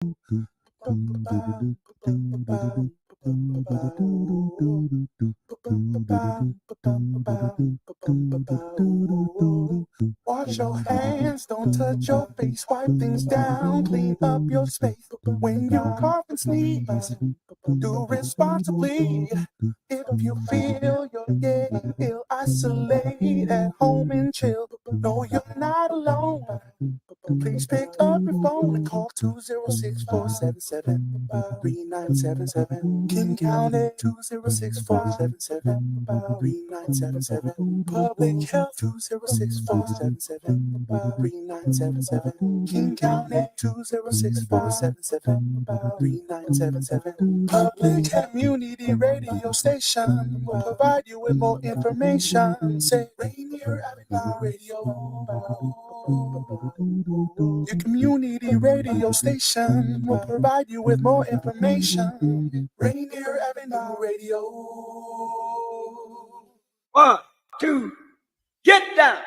Wash your hands, don't touch your face, wipe things down, clean up your space. When you cough and sneeze, do responsibly. If you feel you're getting ill, isolate at home and chill. No, you're not alone. Please pick up your phone and call 206-477-3977. Can count it 206-477-3977. Public Health 206-477-3977. Can count it 206-477-3977. Public Community Radio Station will provide you with more information. Say Rainier Avenue Radio. Your community radio station will provide you with more information. Rainier Avenue Radio. 1, 2, get down!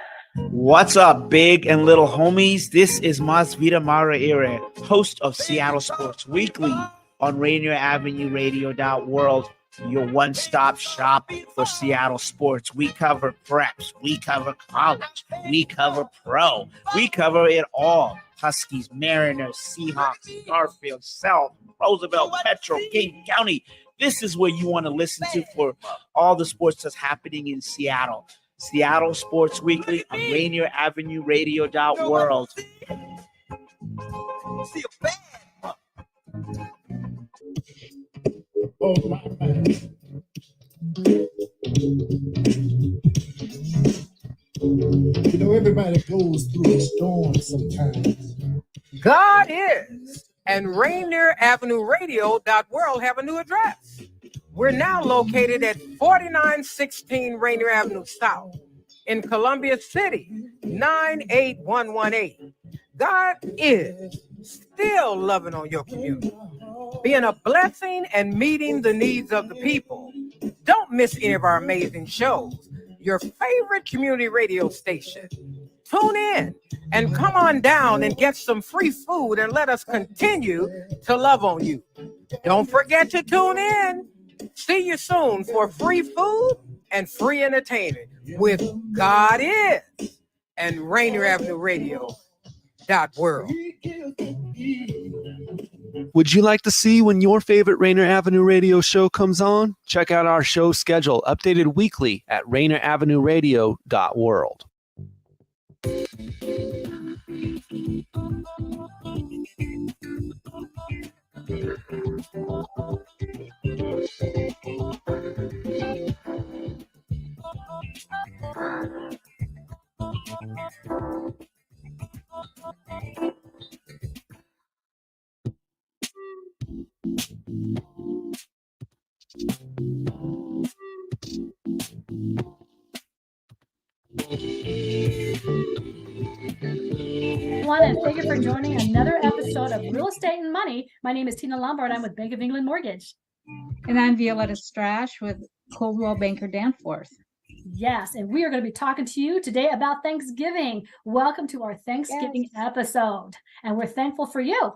What's up, big and little homies? This is Mas Vida Mara Ere, host of Seattle Sports Weekly on Rainier Avenue Radio World, your one-stop shop for Seattle sports. We cover preps, we cover college, we cover pro, we cover it all. Huskies, Mariners, Seahawks, Garfield, South, Roosevelt, Petro, King County. This is where you want to listen to for all the sports that's happening in Seattle. Seattle Sports Weekly on Rainier Avenue Radio World. Oh my man. You know, everybody goes through a storm sometimes. God is, and Rainier Avenue Radio World have a new address. We're now located at 4916 Rainier Avenue South in Columbia City, 98118. God is still loving on your community, being a blessing and meeting the needs of the people. Don't miss any of our amazing shows. Your favorite community radio station. Tune in and come on down and get some free food and let us continue to love on you. Don't forget to tune in. See you soon for free food and free entertainment with God is and Rainier Avenue Radio .world. Would you like to see when your favorite Rainier Avenue Radio show comes on? Check out our show schedule, updated weekly at rainieravenue.radio.world. And thank you for joining another episode of Real Estate and Money. My name is Tina Lombard. I'm with Bank of England Mortgage. And I'm Violeta Strash with Coldwell Banker Danforth. Yes, and we are going to be talking to you today about Thanksgiving. Welcome to our Thanksgiving episode, and we're thankful for you.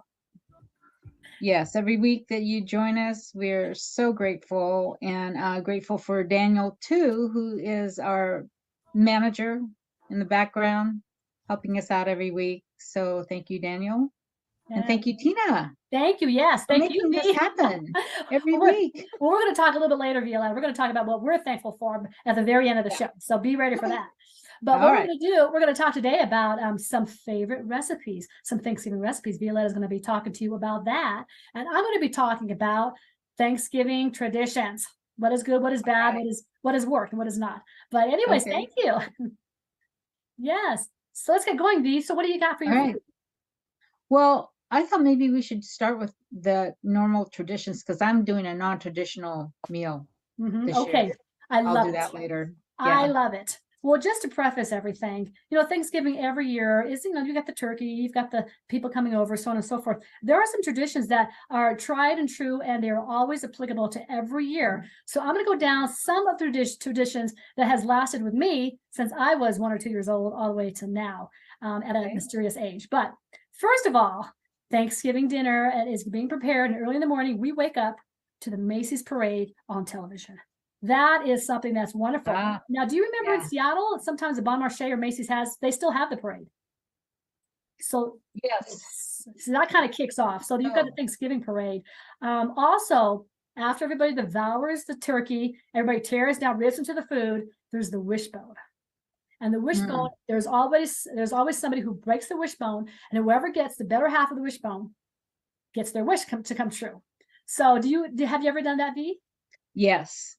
Yes, every week that you join us, we're so grateful, and grateful for Daniel, too, who is our manager in the background, helping us out every week. So thank you, Daniel. And thank you, Tina. Thank you. Yes, thank you. Making this happen every week. Well, we're going to talk a little bit later, Violeta. We're going to talk about what we're thankful for at the very end of the show. So be ready for that. But what we're going to do, we're going to talk today about some favorite recipes, some Thanksgiving recipes. Violeta is going to be talking to you about that. And I'm going to be talking about Thanksgiving traditions. What is good, what is bad, what is work, and what is not. But anyways, thank you. Yes. So let's get going, V. So what do you got for your food? Well, I thought maybe we should start with the normal traditions because I'm doing a non-traditional meal. This year. I'll do that later. Yeah. I love it. Well, just to preface everything, Thanksgiving every year is, you got the turkey, you've got the people coming over, so on and so forth. There are some traditions that are tried and true, and they're always applicable to every year. So I'm going to go down some of the traditions that has lasted with me since I was 1 or 2 years old all the way to now at a mysterious age. But first of all, Thanksgiving dinner is being prepared, and early in the morning, we wake up to the Macy's parade on television. That is something that's wonderful. Now, do you remember in Seattle, sometimes the Bon Marché or Macy's they still have the parade? So yes, so that kind of kicks off. So you've got the Thanksgiving parade. Also, after everybody devours the turkey, everybody tears down, ribs into the food, there's the wishbone. And the wishbone, there's always somebody who breaks the wishbone, and whoever gets the better half of the wishbone gets their wish to come true. So have you ever done that, V? Yes.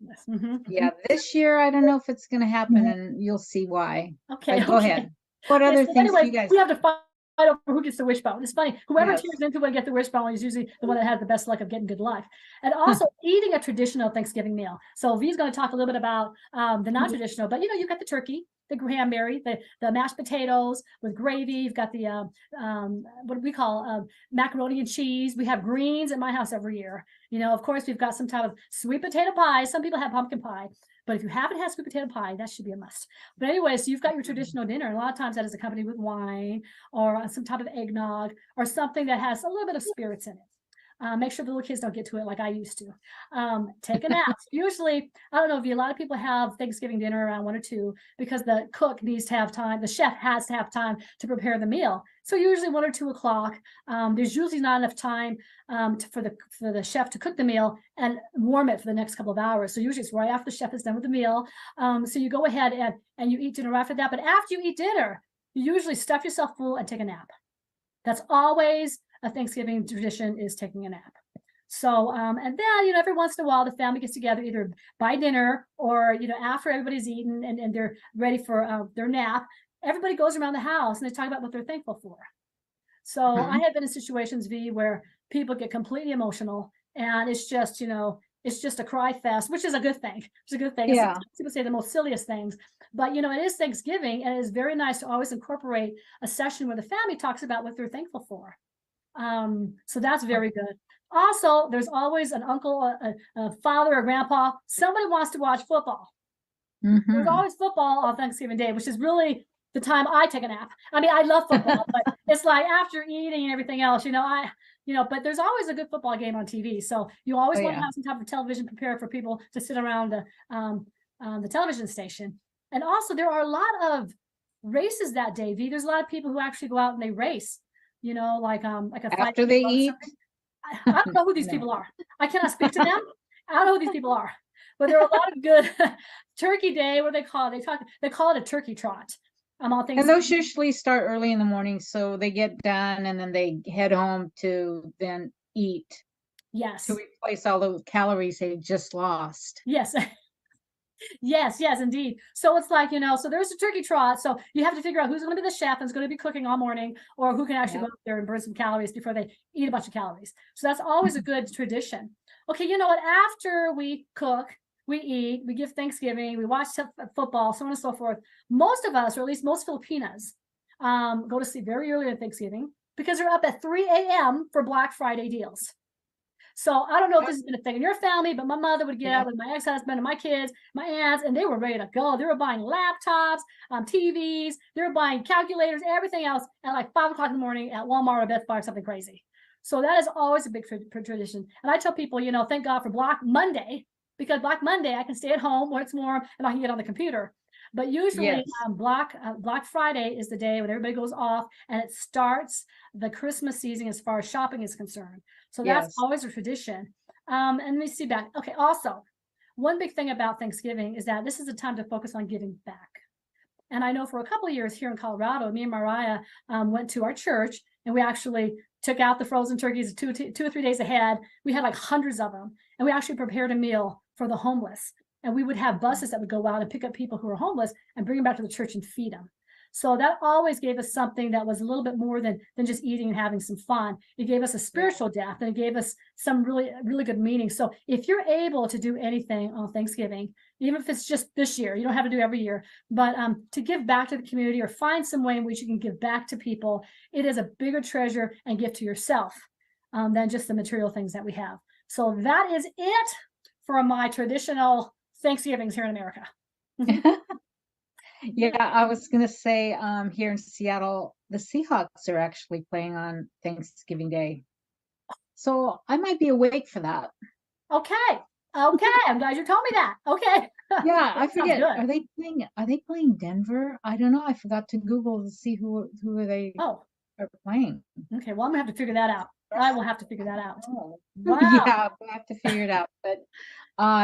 Yeah, this year I don't know if it's going to happen, and you'll see why. Okay, go ahead. What other things do you guys? We have to fight over who gets the wishbone. It's funny. Whoever tears into it and get the wishbone is usually the one that has the best luck of getting good life. And also eating a traditional Thanksgiving meal. So V's going to talk a little bit about the non-traditional, but you've got the turkey, the cranberry, the mashed potatoes with gravy. You've got the what do we call macaroni and cheese. We have greens at my house every year. Of course, we've got some type of sweet potato pie. Some people have pumpkin pie, but if you haven't had sweet potato pie, that should be a must. But anyway, so you've got your traditional dinner, and a lot of times that is accompanied with wine or some type of eggnog or something that has a little bit of spirits in it. Make sure the little kids don't get to it like I used to. Take a nap. Usually, I don't know if a lot of people have Thanksgiving dinner around 1 or 2 because the cook needs to have time. The chef has to have time to prepare the meal. So usually 1 or 2 o'clock. There's usually not enough time for the chef to cook the meal and warm it for the next couple of hours. So usually it's right after the chef is done with the meal. So you go ahead and you eat dinner after that. But after you eat dinner, you usually stuff yourself full and take a nap. That's always a Thanksgiving tradition, is taking a nap. So, and then, every once in a while, the family gets together either by dinner or, after everybody's eaten and they're ready for their nap. Everybody goes around the house and they talk about what they're thankful for. So I have been in situations, V, where people get completely emotional and it's just, it's just a cry fest, which is a good thing. It's a good thing. Yeah. People say the most silliest things, but it is Thanksgiving, and it is very nice to always incorporate a session where the family talks about what they're thankful for. So that's very good. Also, there's always an uncle, a father, or grandpa. Somebody wants to watch football. There's always football on Thanksgiving Day, which is really the time I take a nap. I mean, I love football, but it's like after eating and everything else, but there's always a good football game on TV. So you always want to have some type of television prepared for people to sit around the television station. And also, there are a lot of races that day, V. There's a lot of people who actually go out and they race. Like a after they eat. I don't know who these people are. I cannot speak to them. I don't know who these people are, but there are a lot of good Turkey Day. What do they call it? They call it a turkey trot. All things. And those usually start early in the morning, so they get done and then they head home to then eat. Yes. To replace all the calories they just lost. Yes. Yes, indeed. So it's like, so there's a turkey trot. So you have to figure out who's going to be the chef and is going to be cooking all morning, or who can actually go up there and burn some calories before they eat a bunch of calories. So that's always a good tradition. Okay, you know what? After we cook, we eat, we give Thanksgiving, we watch football, so on and so forth. Most of us, or at least most Filipinas, go to sleep very early on Thanksgiving because they're up at 3 a.m. for Black Friday deals. So I don't know if this has been a thing in your family, but my mother would get out with my ex-husband and my kids, my aunts, and they were ready to go. They were buying laptops, TVs, they were buying calculators, everything else at like 5 o'clock in the morning at Walmart or Best Buy or something crazy. So that is always a big tradition. And I tell people, thank God for Black Monday, because Black Monday I can stay at home when it's warm and I can get on the computer. But usually Black Friday is the day when everybody goes off and it starts the Christmas season as far as shopping is concerned. So that's always a tradition. And let me see back. Okay, also, one big thing about Thanksgiving is that this is a time to focus on giving back. And I know for a couple of years here in Colorado, me and Mariah went to our church and we actually took out the frozen turkeys 2 or 3 days ahead. We had like hundreds of them. And we actually prepared a meal for the homeless. And we would have buses that would go out and pick up people who were homeless and bring them back to the church and feed them. So that always gave us something that was a little bit more than just eating and having some fun. It gave us a spiritual depth, and it gave us some really, really good meaning. So if you're able to do anything on Thanksgiving, even if it's just this year, you don't have to do every year, but to give back to the community or find some way in which you can give back to people, it is a bigger treasure and gift to yourself than just the material things that we have. So that is it for my traditional Thanksgivings here in America. Yeah, I was gonna say, here in Seattle, the Seahawks are actually playing on Thanksgiving Day. So I might be awake for that. Okay. I'm glad you told me that. Okay. Yeah, I That sounds forget. good. Are they playing Denver? I don't know. I forgot to Google to see who are they Oh, are playing. okay. Well, I'm gonna have to figure that out. I will have to figure that out. Oh. Wow. Yeah, we'll have to figure it out. But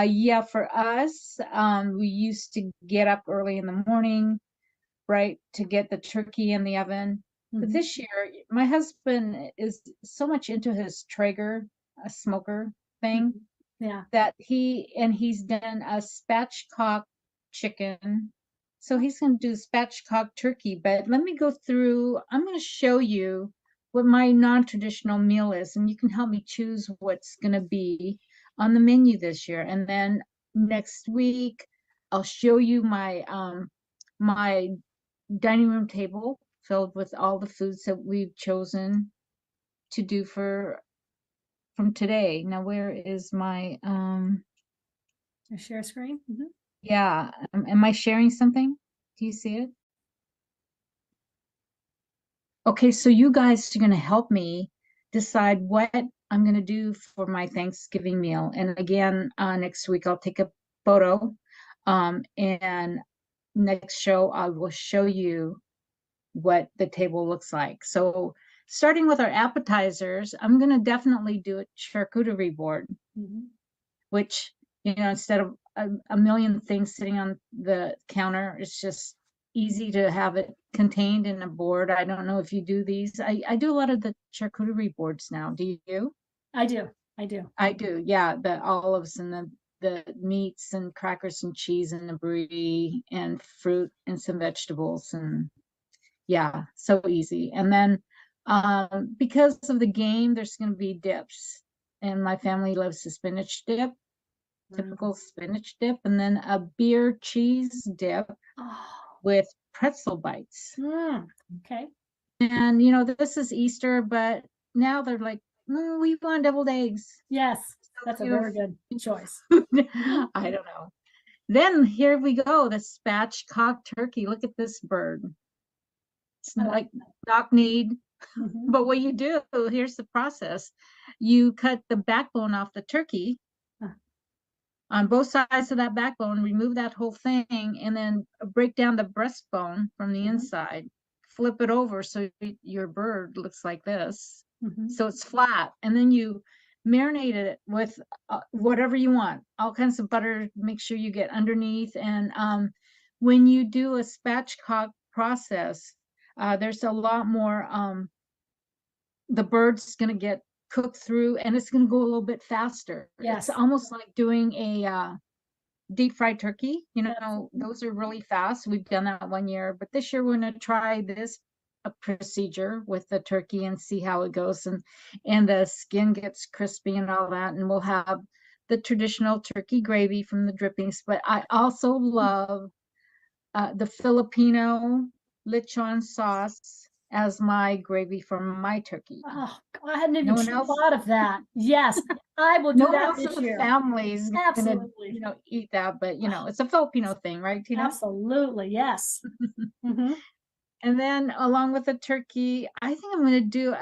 yeah, for us, we used to get up early in the morning, right, to get the turkey in the oven. But Mhm. this year, my husband is so much into his Traeger, a smoker thing, Yeah. that he's done a spatchcock chicken. So he's going to do spatchcock turkey. But let me go through. I'm going to show you what my non-traditional meal is, and you can help me choose what's going to be on the menu this year. And then next week, I'll show you my dining room table filled with all the foods that we've chosen to do from today. Now, where is my Your share screen. yeah, am I sharing something? Do you see it? Okay, so you guys are going to help me decide what I'm going to do for my Thanksgiving meal. And again, next week I'll take a photo. And next show I will show you what the table looks like. So starting with our appetizers, I'm going to definitely do a charcuterie board, which, instead of a million things sitting on the counter, it's just easy to have it contained in a board. I don't know if you do these. I do a lot of the charcuterie boards now. Do you? I do. I do. Yeah. The olives and the meats and crackers and cheese and the brie and fruit and some vegetables. And yeah, so easy. And then because of the game, there's going to be dips. And my family loves the spinach dip, typical spinach dip, and then a beer cheese dip with pretzel bites. Okay. And this is Easter, but now they're like, we want deviled eggs. Yes, that's a very good choice. I don't know. Then here we go, the spatchcock turkey. Look at this bird. It's like knock-kneed. But what you do, here's the process. You cut the backbone off the turkey on both sides of that backbone, remove that whole thing, and then break down the breastbone from the inside, flip it over so your bird looks like this. So it's flat. And then you marinate it with whatever you want, all kinds of butter, make sure you get underneath. And when you do a spatchcock process, there's a lot more, the bird's going to get cooked through and it's going to go a little bit faster. Yes. It's almost like doing a deep fried turkey. Those are really fast. We've done that one year, but this year we're going to try this procedure with the turkey and see how it goes. And the skin gets crispy and all that. And we'll have the traditional turkey gravy from the drippings, but I also love the Filipino lechon sauce as my gravy for my turkey. Oh, I hadn't even thought of that. Yes, I will do No one that else this in the year. family is gonna, Absolutely. eat that, but it's a Filipino thing, right, Tina? Absolutely, yes. And then along with the turkey, I think I'm going to do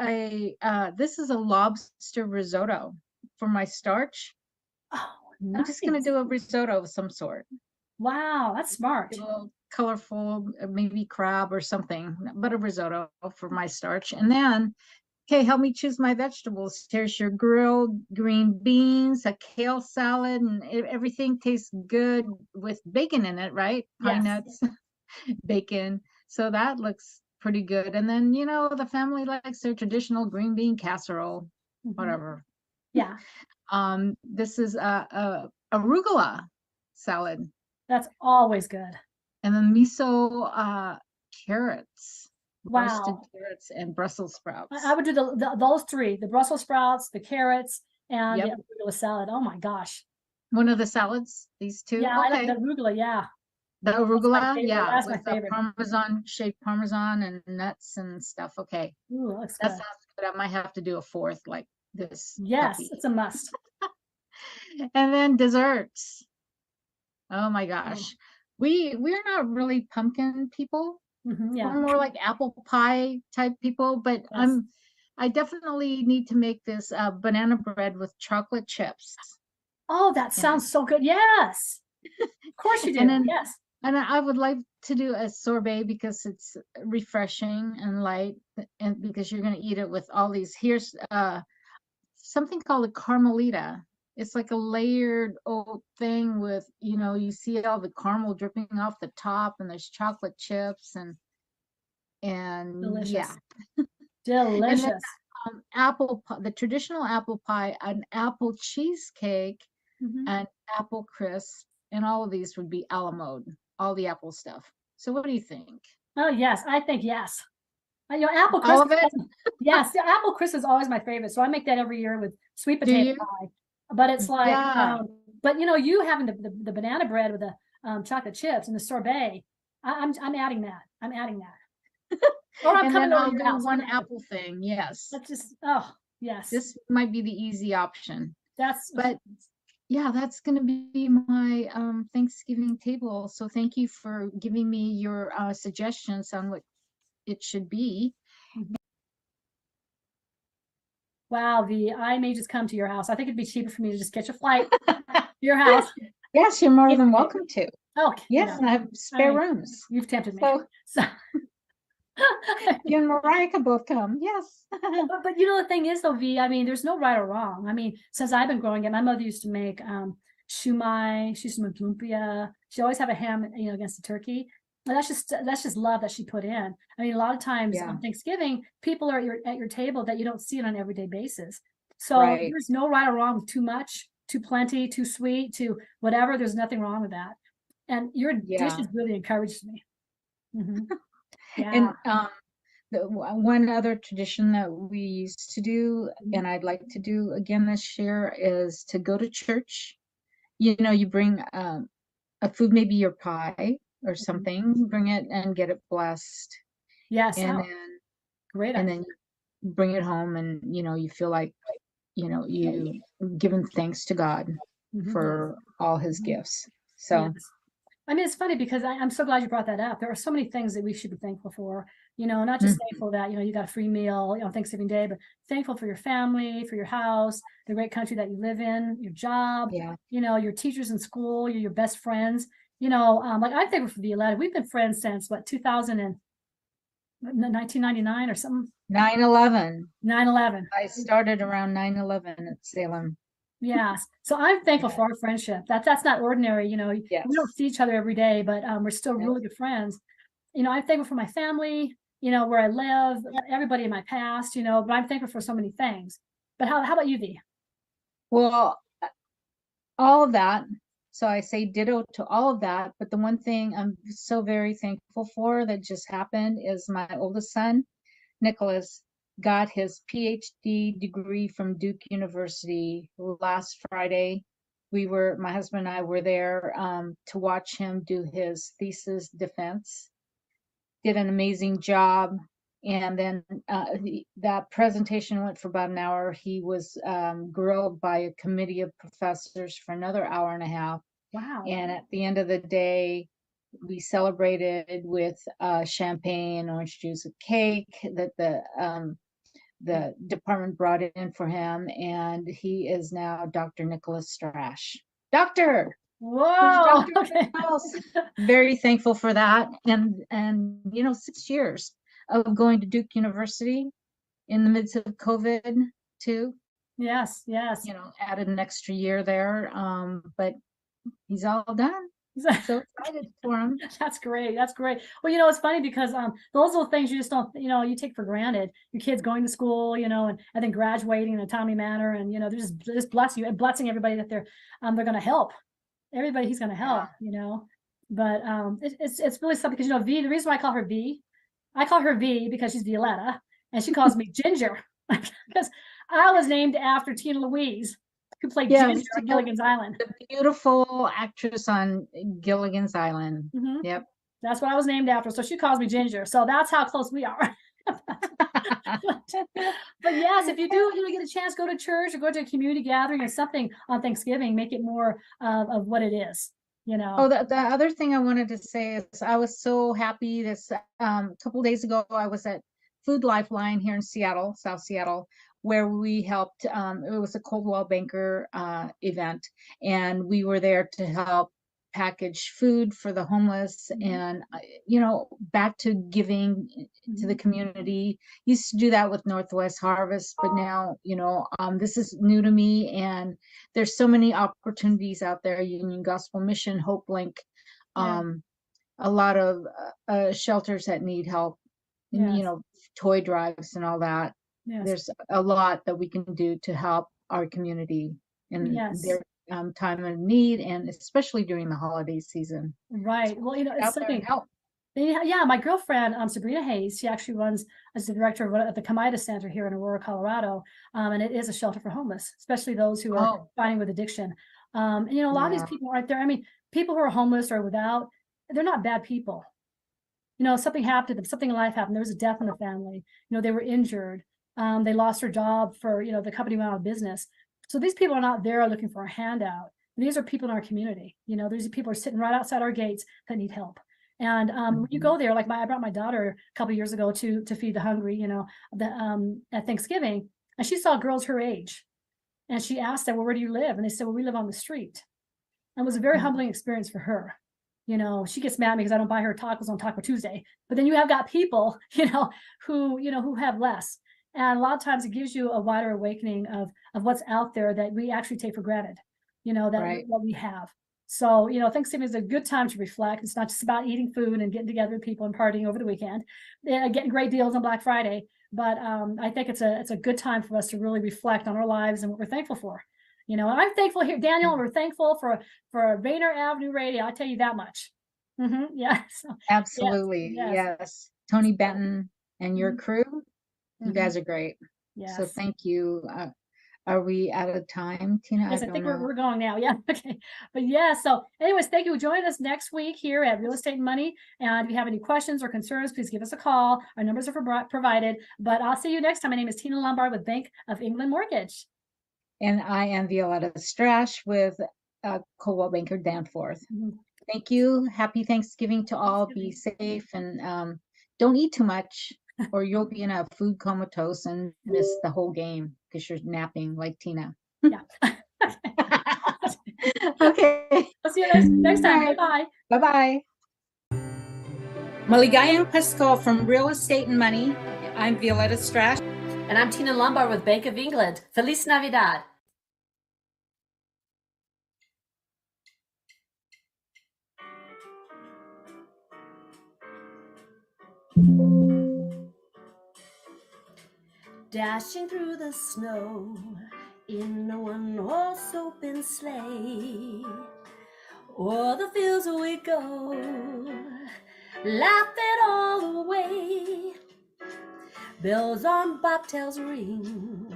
this is a lobster risotto for my starch. Oh, I'm just going to do a risotto of some sort. Wow, that's smart. A little colorful, maybe crab or something, but a risotto for my starch. And then, okay, help me choose my vegetables. Here's your grilled green beans, a kale salad, and everything tastes good with bacon in it, right? Pine nuts, bacon. So that looks pretty good. And then, the family likes their traditional green bean casserole, whatever. Yeah. This is a arugula salad. That's always good. And then miso carrots. Wow. Roasted carrots and Brussels sprouts. I would do those three, the Brussels sprouts, the carrots, and the arugula salad. Oh my gosh. One of the salads, these two? Yeah, okay. I like the arugula, yeah. The arugula, that's with my favorite. Parmesan, shaved Parmesan and nuts and stuff. Okay. Ooh, that looks that good. sounds good. I might have to do a fourth like this. Yes, puppy. it's a must. And then desserts. Oh my gosh. we're not really pumpkin people. Yeah. We're more like apple pie type people, but Yes. I definitely need to make this banana bread with chocolate chips. Oh, that sounds so good. Yes. Of course you do. And then, yes. And I would like to do a sorbet because it's refreshing and light, and because you're going to eat it with all these. Here's something called a carmelita. It's like a layered old thing with, you see all the caramel dripping off the top, and there's chocolate chips and Delicious. yeah. Delicious. And then, apple pie, the traditional apple pie, an apple cheesecake, and apple crisp, and all of these would be a la mode, all the apple stuff. So what do you think? Oh, yes. I think yes. Apple crisp. All of it? Yes. The apple crisp is always my favorite. So I make that every year with sweet potato pie. But it's like, but you having the banana bread with the chocolate chips and the sorbet, I'm adding that. I'm adding that. Or I'm coming over to your house. One apple thing. Yes. That's just, yes. This might be the easy option. But yeah, that's going to be my Thanksgiving table. So thank you for giving me your suggestions on what it should be. Wow, I may just come to your house. I think it'd be cheaper for me to just get your flight to your house. Yes, you're more than welcome to. Oh, yes, and I have spare rooms. You've tempted me. So you and Mariah can both come. Yes. but the thing is though, V, I mean, there's no right or wrong. I mean, since I've been growing up, my mother used to make shumai, she used to make lumpia. She always have a ham, against the turkey. And that's just love that she put in. I mean, a lot of times on Thanksgiving, people are at your table that you don't see it on an everyday basis. So there's no right or wrong with too much, too plenty, too sweet, too whatever. There's nothing wrong with that. And your dishes really encouraged me. Yeah. And one other tradition that we used to do, and I'd like to do again this year, is to go to church. You bring a food, maybe your pie or something, bring it and get it blessed. Yes. And then great. And then bring it home, and you feel like you given thanks to God for all his gifts. So I mean, it's funny because I'm so glad you brought that up. There are so many things that we should be thankful for, not just thankful that, you got a free meal on Thanksgiving Day, but thankful for your family, for your house, the great country that you live in, your job, your teachers in school, your best friends, like I'm thankful for Violeta. We've been friends since 1999 or something. 9/11. 9/11. I started around 9/11 at Salem. Yes. So I'm thankful for our friendship. That's not ordinary. We don't see each other every day, but we're still really good friends. I'm thankful for my family, where I live, everybody in my past, but I'm thankful for so many things. But how about you, V? Well, all of that. So I say ditto to all of that. But the one thing I'm so very thankful for that just happened is my oldest son, Nicholas, got his PhD degree from Duke University last Friday. My husband and I were there to watch him do his thesis defense. Did an amazing job. And then that presentation went for about an hour. He was grilled by a committee of professors for another hour and a half. Wow. And at the end of the day, we celebrated with champagne, orange juice, and cake that the department brought in for him, and he is now Dr. Nicholas Strash. Doctor! Whoa! Dr. Very thankful for that. And 6 years of going to Duke University in the midst of COVID too. Yes. Added an extra year there. But he's all done. So excited for him. That's great. Well, it's funny because those little things you just don't, you take for granted. Your kids going to school, and then graduating in a timely manner, and they're just blessing you and blessing everybody that they're going to help. Everybody he's going to help, But it's really something because V. The reason why I call her V because she's Violeta, and she calls me Ginger because I was named after Tina Louise, who played Ginger on Gilligan's Island. The beautiful actress on Gilligan's Island. Yep. That's what I was named after. So she calls me Ginger. So that's how close we are. But yes, if you do get a chance, go to church or go to a community gathering or something on Thanksgiving, make it more of what it is. you know. Oh, the other thing I wanted to say is I was so happy this couple days ago. I was at Food Lifeline here in Seattle, South Seattle, where we helped. It was a Coldwell banker event, and we were there to help package food for the homeless and back to giving to the community. Used to do that with Northwest Harvest, but now this is new to me, and there's so many opportunities out there. Union Gospel Mission, Hope Link, a lot of shelters that need help, and toy drives and all that. There's a lot that we can do to help our community in their time of need, and especially during the holiday season. Right. Well, it's something. Help. Yeah, my girlfriend, Sabrina Hayes, she actually runs as the director of the Kamida Center here in Aurora, Colorado, and it is a shelter for homeless, especially those who are fighting with addiction. And a lot of these people aren't there. I mean, people who are homeless or without, they're not bad people. Something happened to them, something in life happened. There was a death in the family. They were injured. They lost their job for, the company went out of business. So these people are not there looking for a handout. These are people in our community. These people are sitting right outside our gates that need help. And when you go there, like I brought my daughter a couple of years ago to feed the hungry, at Thanksgiving, and she saw girls her age, and she asked them, well, where do you live? And they said, well, we live on the street. And it was a very humbling experience for her. She gets mad at me because I don't buy her tacos on Taco Tuesday. But then you have got people, who have less. And a lot of times it gives you a wider awakening of what's out there that we actually take for granted, what we have. So, Thanksgiving is a good time to reflect. It's not just about eating food and getting together with people and partying over the weekend, getting great deals on Black Friday. But I think it's a good time for us to really reflect on our lives and what we're thankful for. I'm thankful here, Daniel. We're thankful for Rainier Avenue Radio. I tell you that much. Yeah. So, absolutely. Yes. Tony Benton and your crew. You guys are great. Yes. So thank you. Are we out of time, Tina? Yes, I think we're going now. Yeah. Okay. But yeah. So anyways, thank you for joining us next week here at Real Estate and Money. And if you have any questions or concerns, please give us a call. Our numbers are provided. But I'll see you next time. My name is Tina Lombard with Bank of England Mortgage. And I am Violeta Strash with Coldwell Banker Danforth. Thank you. Happy Thanksgiving to all. Be safe and don't eat too much, or you'll be in a food comatose and miss the whole game because you're napping like Tina. Yeah. Okay. I'll see you next time. Right. Bye-bye. Bye-bye. Maligayang Pasko from Real Estate and Money. I'm Violeta Strash. And I'm Tina Lombard with Bank of England. Feliz Navidad. Dashing through the snow in a one-horse open sleigh, o'er the fields we go, laughing all the way. Bells on bobtails ring,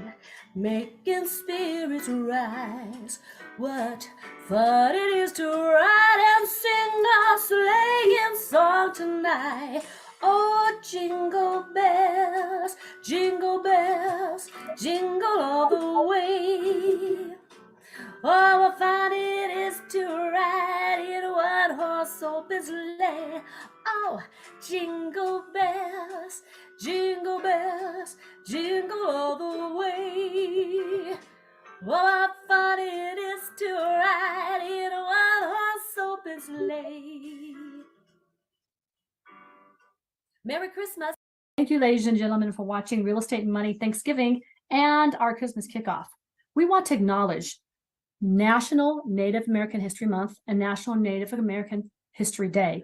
making spirits rise. What fun it is to ride and sing our sleighing song tonight. Oh, jingle bells, jingle all the way. Oh, what fun it is to ride in one horse open sleigh. Oh, jingle bells, jingle all the way. Oh, what fun it is to ride in one horse open sleigh. Merry Christmas. Thank you, ladies and gentlemen, for watching Real Estate and Money Thanksgiving and our Christmas kickoff. We want to acknowledge National Native American History Month and National Native American History Day.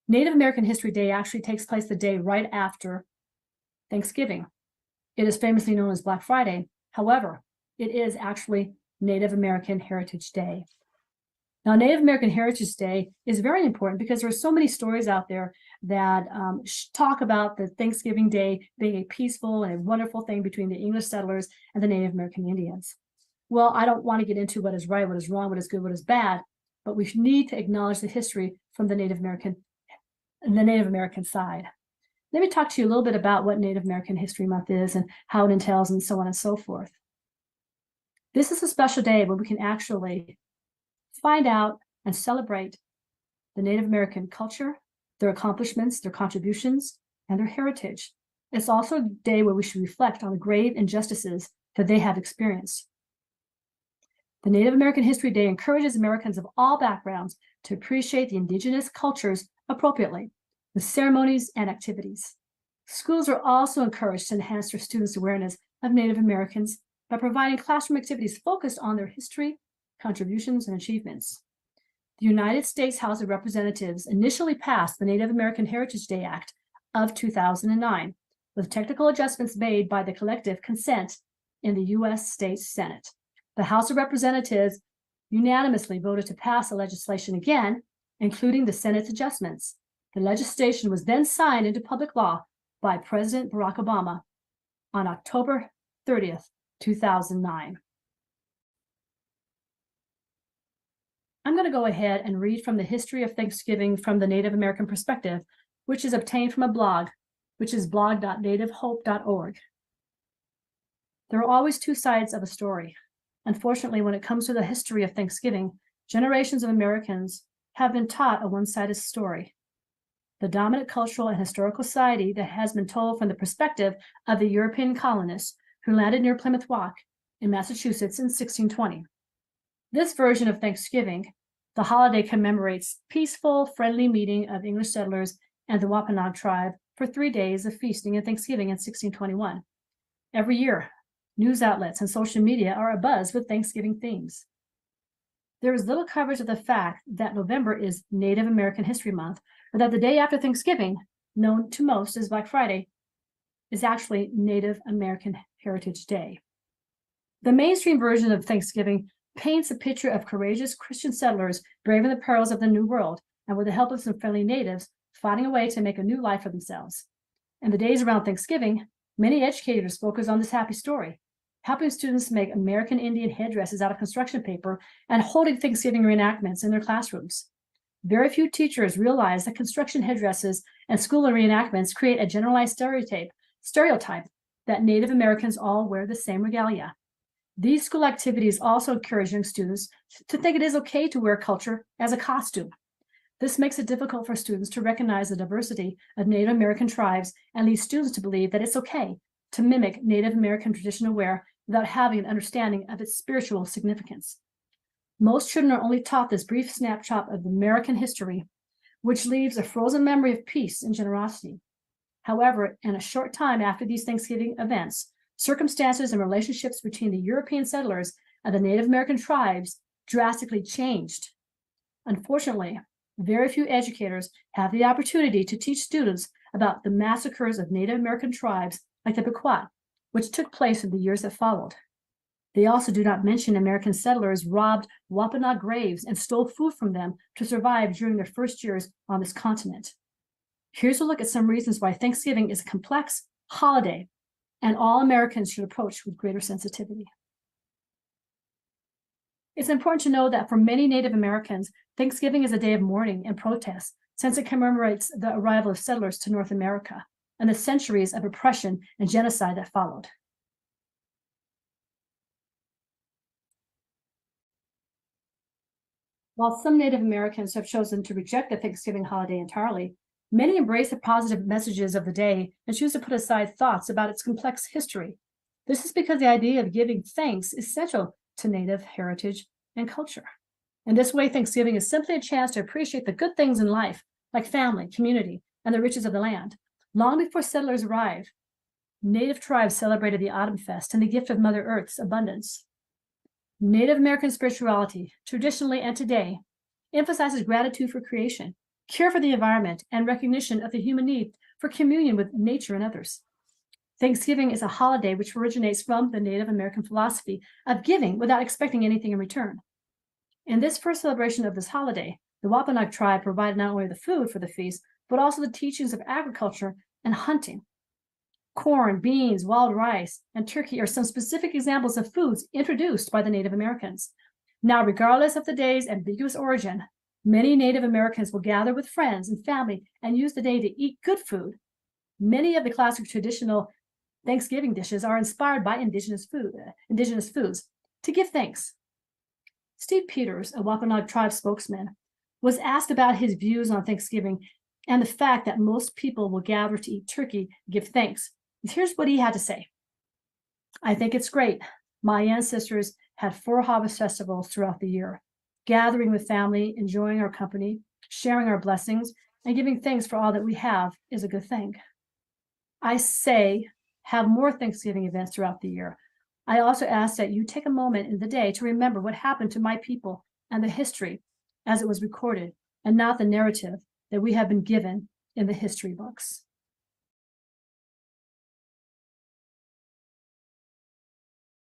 Native American History Day actually takes place the day right after Thanksgiving. It is famously known as Black Friday. However, it is actually Native American Heritage Day. Now, Native American Heritage Day is very important because there are so many stories out there that talk about the Thanksgiving Day being a peaceful and a wonderful thing between the English settlers and the Native American Indians. Well, I don't want to get into what is right, what is wrong, what is good, what is bad, but we need to acknowledge the history from the Native American side. Let me talk to you a little bit about what Native American History Month is and how it entails and so on and so forth. This is a special day where we can actually find out and celebrate the Native American culture, their accomplishments, their contributions, and their heritage. It's also a day where we should reflect on the grave injustices that they have experienced. The Native American History Day encourages Americans of all backgrounds to appreciate the indigenous cultures appropriately with ceremonies and activities. Schools are also encouraged to enhance their students' awareness of Native Americans by providing classroom activities focused on their history, contributions, and achievements. The United States House of Representatives initially passed the Native American Heritage Day Act of 2009, with technical adjustments made by the collective consent in the U.S. State Senate. The House of Representatives unanimously voted to pass the legislation again, including the Senate's adjustments. The legislation was then signed into public law by President Barack Obama on October 30th, 2009. I'm going to go ahead and read from the history of Thanksgiving from the Native American perspective, which is obtained from a blog, which is blog.nativehope.org. There are always two sides of a story. Unfortunately, when it comes to the history of Thanksgiving, generations of Americans have been taught a one-sided story. The dominant cultural and historical society that has been told from the perspective of the European colonists who landed near Plymouth Rock in Massachusetts in 1620. This version of Thanksgiving, the holiday commemorates peaceful, friendly meeting of English settlers and the Wampanoag tribe for 3 days of feasting and Thanksgiving in 1621. Every year, news outlets and social media are abuzz with Thanksgiving themes. There is little coverage of the fact that November is Native American History Month, or that the day after Thanksgiving, known to most as Black Friday, is actually Native American Heritage Day. The mainstream version of Thanksgiving paints a picture of courageous Christian settlers braving the perils of the New World and with the help of some friendly natives, fighting a way to make a new life for themselves. In the days around Thanksgiving, many educators focus on this happy story, helping students make American Indian headdresses out of construction paper and holding Thanksgiving reenactments in their classrooms. Very few teachers realize that construction headdresses and school reenactments create a generalized stereotype that Native Americans all wear the same regalia. These school activities also encourage young students to think it is okay to wear culture as a costume. This makes it difficult for students to recognize the diversity of Native American tribes and leads students to believe that it's okay to mimic Native American traditional wear without having an understanding of its spiritual significance. Most children are only taught this brief snapshot of American history, which leaves a frozen memory of peace and generosity. However, in a short time after these Thanksgiving events, circumstances and relationships between the European settlers and the Native American tribes drastically changed. Unfortunately, very few educators have the opportunity to teach students about the massacres of Native American tribes like the Pequot, which took place in the years that followed. They also do not mention American settlers robbed Wampanoag graves and stole food from them to survive during their first years on this continent. Here's a look at some reasons why Thanksgiving is a complex holiday and all Americans should approach with greater sensitivity. It's important to know that for many Native Americans, Thanksgiving is a day of mourning and protest, since it commemorates the arrival of settlers to North America and the centuries of oppression and genocide that followed. While some Native Americans have chosen to reject the Thanksgiving holiday entirely, many embrace the positive messages of the day and choose to put aside thoughts about its complex history. This is because the idea of giving thanks is central to Native heritage and culture. In this way, Thanksgiving is simply a chance to appreciate the good things in life, like family, community, and the riches of the land. Long before settlers arrived, Native tribes celebrated the Autumn Fest and the gift of Mother Earth's abundance. Native American spirituality, traditionally and today, emphasizes gratitude for creation, care for the environment, and recognition of the human need for communion with nature and others. Thanksgiving is a holiday which originates from the Native American philosophy of giving without expecting anything in return. In this first celebration of this holiday, the Wampanoag tribe provided not only the food for the feast, but also the teachings of agriculture and hunting. Corn, beans, wild rice, and turkey are some specific examples of foods introduced by the Native Americans. Now, regardless of the day's ambiguous origin, many Native Americans will gather with friends and family and use the day to eat good food. Many of the classic traditional Thanksgiving dishes are inspired by indigenous foods to give thanks. Steve Peters, a Wampanoag Tribe spokesman, was asked about his views on Thanksgiving and the fact that most people will gather to eat turkey, give thanks. Here's what he had to say. I think it's great. My ancestors had 4 harvest festivals throughout the year, gathering with family, enjoying our company, sharing our blessings, and giving thanks for all that we have is a good thing. I say, have more Thanksgiving events throughout the year. I also ask that you take a moment in the day to remember what happened to my people and the history as it was recorded, and not the narrative that we have been given in the history books.